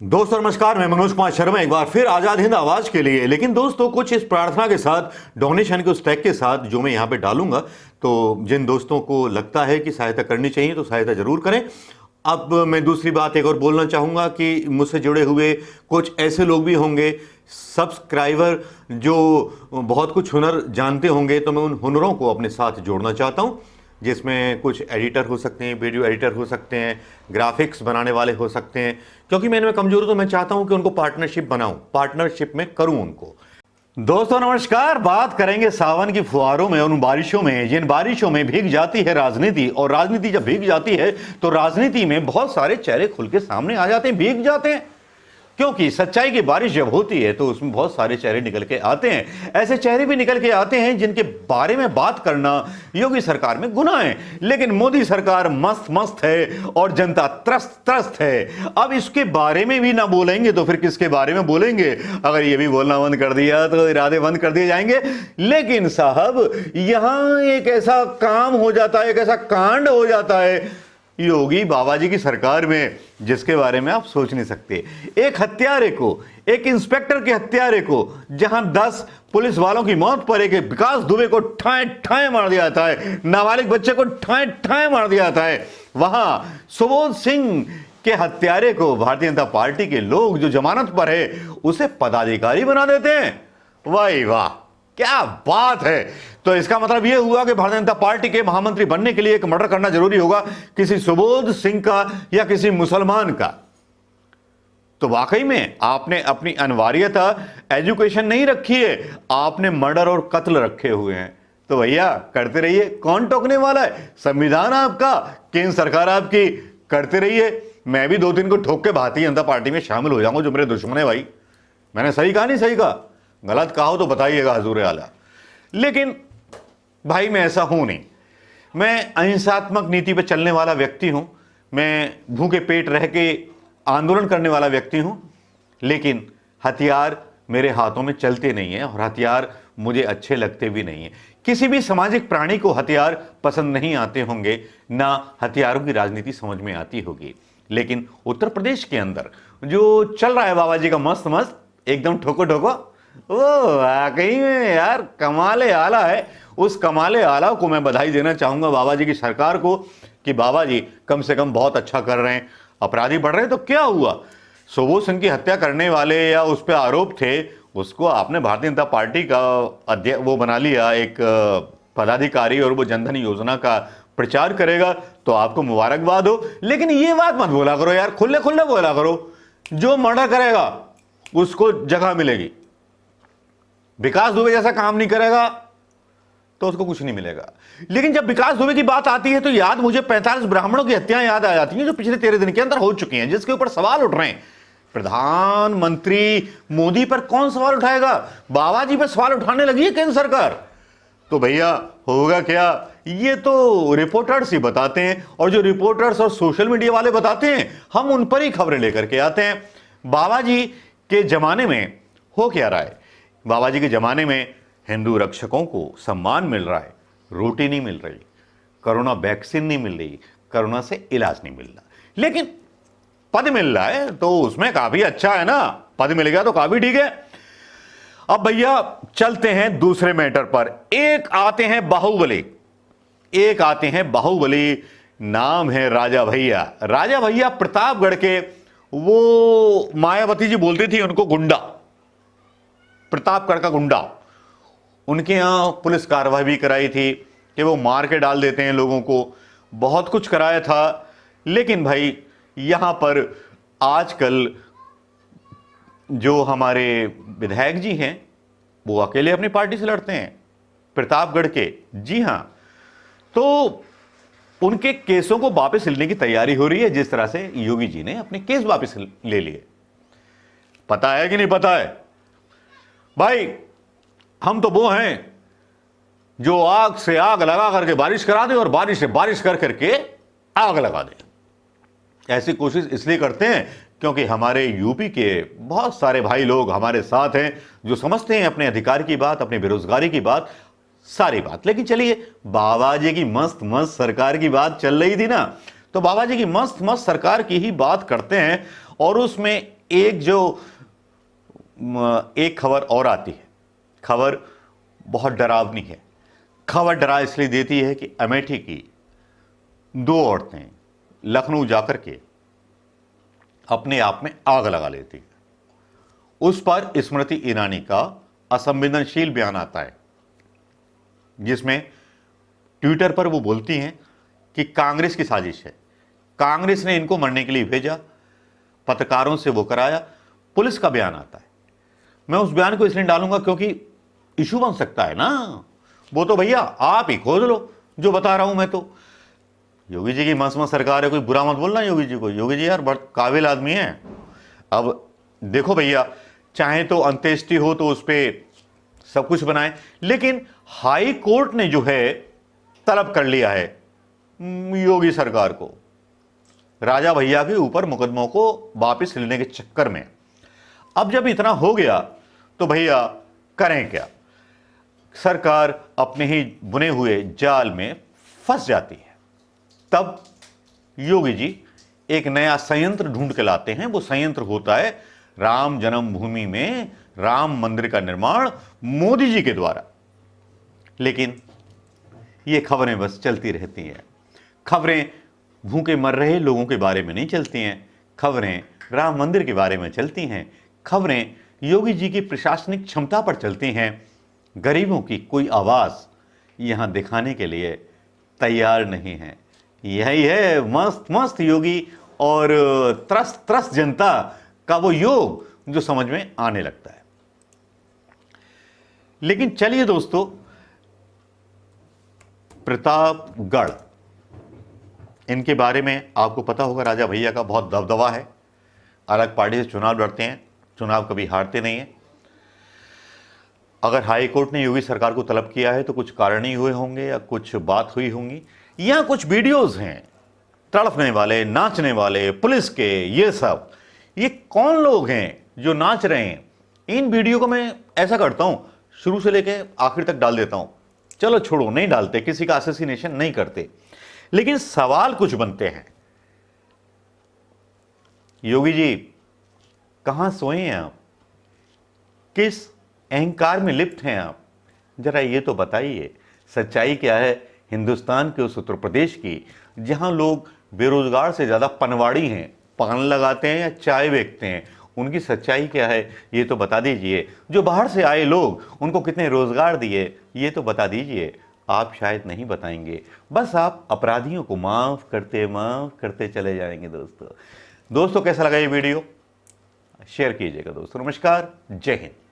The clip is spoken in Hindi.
दोस्तों नमस्कार, मैं मनोज कुमार शर्मा एक बार फिर आजाद हिंद आवाज के लिए। लेकिन दोस्तों कुछ इस प्रार्थना के साथ, डोनेशन के उस टैग के साथ जो मैं यहाँ पे डालूंगा, तो जिन दोस्तों को लगता है कि सहायता करनी चाहिए तो सहायता जरूर करें। अब मैं दूसरी बात एक और बोलना चाहूँगा कि मुझसे जुड़े हुए कुछ ऐसे लोग भी होंगे, सब्सक्राइबर, जो बहुत कुछ हुनर जानते होंगे, तो मैं उन हुनरों को अपने साथ जोड़ना चाहता हूँ, जिसमें कुछ एडिटर हो सकते हैं, वीडियो एडिटर हो सकते हैं, ग्राफिक्स बनाने वाले हो सकते हैं। क्योंकि मैं इनमें कमजोर हूं तो मैं चाहता हूं कि उनको पार्टनरशिप बनाऊं, पार्टनरशिप में करूं उनको। दोस्तों नमस्कार, बात करेंगे सावन की फुहारों में, उन बारिशों में जिन बारिशों में भीग जाती है राजनीति। और राजनीति जब भीग जाती है तो राजनीति में बहुत सारे चेहरे खुल के सामने आ जाते हैं, भीग जाते हैं। क्योंकि सच्चाई की बारिश जब होती है तो उसमें बहुत सारे चेहरे निकल के आते हैं। ऐसे चेहरे भी निकल के आते हैं जिनके बारे में बात करना योगी सरकार में गुनाह है। लेकिन मोदी सरकार मस्त मस्त है और जनता त्रस्त त्रस्त है। अब इसके बारे में भी ना बोलेंगे तो फिर किसके बारे में बोलेंगे? अगर ये भी बोलना बंद कर दिया तो इरादे बंद कर दिए जाएंगे। लेकिन साहब, यहां एक ऐसा काम हो जाता है, एक ऐसा कांड हो जाता है योगी बाबा जी की सरकार में, जिसके बारे में आप सोच नहीं सकते। एक हत्यारे को, एक इंस्पेक्टर के हत्यारे को, जहां 10 पुलिस वालों की मौत पर एक विकास दुबे को ठाए ठाए मार दिया जाता है, नाबालिग बच्चे को ठाए ठाए मार दिया जाता है, वहां सुबोध सिंह के हत्यारे को भारतीय जनता पार्टी के लोग, जो जमानत पर है, उसे पदाधिकारी बना देते हैं। वाह वाह, क्या बात है। तो इसका मतलब यह हुआ कि भारतीय जनता पार्टी के महामंत्री बनने के लिए एक मर्डर करना जरूरी होगा, किसी सुबोध सिंह का या किसी मुसलमान का। तो वाकई में आपने अपनी अनिवार्यता एजुकेशन नहीं रखी है, आपने मर्डर और कत्ल रखे हुए हैं। तो भैया करते रहिए, कौन टोकने वाला है? संविधान आपका, केंद्र सरकार आपकी, करते रहिए। मैं भी 2-3 को ठोक के भारतीय जनता पार्टी में शामिल हो जाऊंगा जो मेरे दुश्मन है। भाई मैंने सही कहा नहीं सही कहा? गलत कहा हो तो बताइएगा हजूर आला। लेकिन भाई मैं ऐसा हूं नहीं, मैं अहिंसात्मक नीति पर चलने वाला व्यक्ति हूं, मैं भूखे पेट रह के आंदोलन करने वाला व्यक्ति हूं। लेकिन हथियार मेरे हाथों में चलते नहीं है और हथियार मुझे अच्छे लगते भी नहीं है। किसी भी सामाजिक प्राणी को हथियार पसंद नहीं आते होंगे, ना हथियारों की राजनीति समझ में आती होगी। लेकिन उत्तर प्रदेश के अंदर जो चल रहा है बाबा जी का मस्त मस्त, एकदम ठोको ठोको, ओ वाकई में यार कमाले आला है। उस कमाले आला को मैं बधाई देना चाहूंगा बाबा जी की सरकार को कि बाबा जी कम से कम बहुत अच्छा कर रहे हैं। अपराधी बढ़ रहे हैं तो क्या हुआ? सुबोध सिंह की हत्या करने वाले या उस पर आरोप थे, उसको आपने भारतीय जनता पार्टी का वो बना लिया एक पदाधिकारी, और वो जनधन योजना का प्रचार करेगा, तो आपको मुबारकबाद हो। लेकिन ये बात मत बोला करो यार, खुले खुले बोला करो, जो मर्डर करेगा उसको जगह मिलेगी। विकास दुबे जैसा काम नहीं करेगा तो उसको कुछ नहीं मिलेगा। लेकिन जब विकास दुबे की बात आती है तो याद मुझे 45 ब्राह्मणों की हत्याएं याद आ जाती हैं जो पिछले 13 दिन के अंदर हो चुकी हैं, जिसके ऊपर सवाल उठ रहे हैं। प्रधानमंत्री मोदी पर कौन सवाल उठाएगा? बाबा जी पर सवाल उठाने लगी है केंद्र सरकार। तो भैया होगा क्या? ये तो रिपोर्टर्स ही बताते हैं, और जो रिपोर्टर्स और सोशल मीडिया वाले बताते हैं, हम उन पर ही खबरें लेकर के आते हैं। बाबा जी के जमाने में हो क्या रहा है? बाबा जी के जमाने में हिंदू रक्षकों को सम्मान मिल रहा है, रोटी नहीं मिल रही, कोरोना वैक्सीन नहीं मिल रही, कोरोना से इलाज नहीं मिल रहा, लेकिन पद मिल रहा है तो उसमें काफी अच्छा है ना। पद मिल गया तो काफी ठीक है। अब भैया चलते हैं दूसरे मैटर पर। एक आते हैं बाहुबली, एक आते हैं बाहुबली, नाम है राजा भैया। राजा भैया प्रतापगढ़ के, वो मायावती जी बोलती थी उनको गुंडा, प्रतापगढ़ का गुंडा। उनके यहां पुलिस कार्रवाई भी कराई थी कि वो मार के डाल देते हैं लोगों को, बहुत कुछ कराया था। लेकिन भाई यहां पर आजकल जो हमारे विधायक जी हैं वो अकेले अपनी पार्टी से लड़ते हैं, प्रतापगढ़ के। जी हां, तो उनके केसों को वापस लेने की तैयारी हो रही है, जिस तरह से योगी जी ने अपने केस वापस ले लिए। पता है कि नहीं पता है? भाई हम तो वो हैं जो आग से आग लगा करके बारिश करा दे और बारिश से बारिश कर करके आग लगा दे। ऐसी कोशिश इसलिए करते हैं क्योंकि हमारे यूपी के बहुत सारे भाई लोग हमारे साथ हैं जो समझते हैं अपने अधिकार की बात, अपने बेरोजगारी की बात, सारी बात। लेकिन चलिए, बाबा जी की मस्त मस्त सरकार की बात चल रही थी ना, तो बाबा जी की मस्त मस्त सरकार की ही बात करते हैं। और उसमें एक खबर और आती है, खबर बहुत डरावनी है। खबर डरा इसलिए देती है कि अमेठी की 2 औरतें लखनऊ जाकर के अपने आप में आग लगा लेती हैं। उस पर स्मृति ईरानी का असंवेदनशील बयान आता है, जिसमें ट्विटर पर वो बोलती हैं कि कांग्रेस की साजिश है, कांग्रेस ने इनको मरने के लिए भेजा, पत्रकारों से वो कराया। पुलिस का बयान आता है। मैं उस बयान को इसलिए डालूंगा क्योंकि इशू बन सकता है ना। वो तो भैया आप ही खोज लो जो बता रहा हूं मैं तो। योगी जी की मस्त सरकार है, कोई बुरा मत बोलना योगी जी को। योगी जी यार बड़ा काबिल आदमी है। अब देखो भैया, चाहे तो अंत्येष्टि हो तो उस पर सब कुछ बनाए, लेकिन हाई कोर्ट ने जो है तलब कर लिया है योगी सरकार को राजा भैया के ऊपर मुकदमों को वापस लेने के चक्कर में। अब जब इतना हो गया तो भैया करें क्या? सरकार अपने ही बुने हुए जाल में फंस जाती है। तब योगी जी एक नया संयंत्र ढूंढ के लाते हैं। वो संयंत्र होता है राम जन्मभूमि में राम मंदिर का निर्माण मोदी जी के द्वारा। लेकिन ये खबरें बस चलती रहती हैं। खबरें भूखे मर रहे लोगों के बारे में नहीं चलती हैं, खबरें राम मंदिर के बारे में चलती हैं, खबरें योगी जी की प्रशासनिक क्षमता पर चलती हैं। गरीबों की कोई आवाज़ यहाँ दिखाने के लिए तैयार नहीं है। यही है मस्त मस्त योगी और त्रस्त त्रस्त जनता का वो योग जो समझ में आने लगता है। लेकिन चलिए दोस्तों, प्रतापगढ़, इनके बारे में आपको पता होगा, राजा भैया का बहुत दबदबा है। अलग पार्टी से चुनाव लड़ते हैं, चुनाव कभी हारते नहीं हैं। अगर हाई कोर्ट ने योगी सरकार को तलब किया है तो कुछ कारण ही हुए होंगे या कुछ बात हुई होंगी। यहाँ कुछ वीडियोस हैं तड़पने वाले, नाचने वाले, पुलिस के, ये सब। ये कौन लोग हैं जो नाच रहे हैं? इन वीडियो को मैं ऐसा करता हूँ, शुरू से लेके आखिर तक डाल देता हूँ। चलो छोड़ो, नहीं डालते, किसी का असैसिनेशन नहीं करते, लेकिन सवाल कुछ बनते हैं। योगी जी कहां सोए हैं आप? किस अहंकार में लिप्त हैं आप? जरा ये तो बताइए, सच्चाई क्या है हिंदुस्तान के उस उत्तर प्रदेश की जहां लोग बेरोजगार से ज्यादा पनवाड़ी हैं, पान लगाते हैं या चाय बेचते हैं? उनकी सच्चाई क्या है ये तो बता दीजिए। जो बाहर से आए लोग, उनको कितने रोजगार दिए ये तो बता दीजिए। आप शायद नहीं बताएंगे, बस आप अपराधियों को माफ करते चले जाएंगे। दोस्तों कैसा लगा ये वीडियो? शेयर कीजिएगा दोस्तों। नमस्कार, जय हिंद।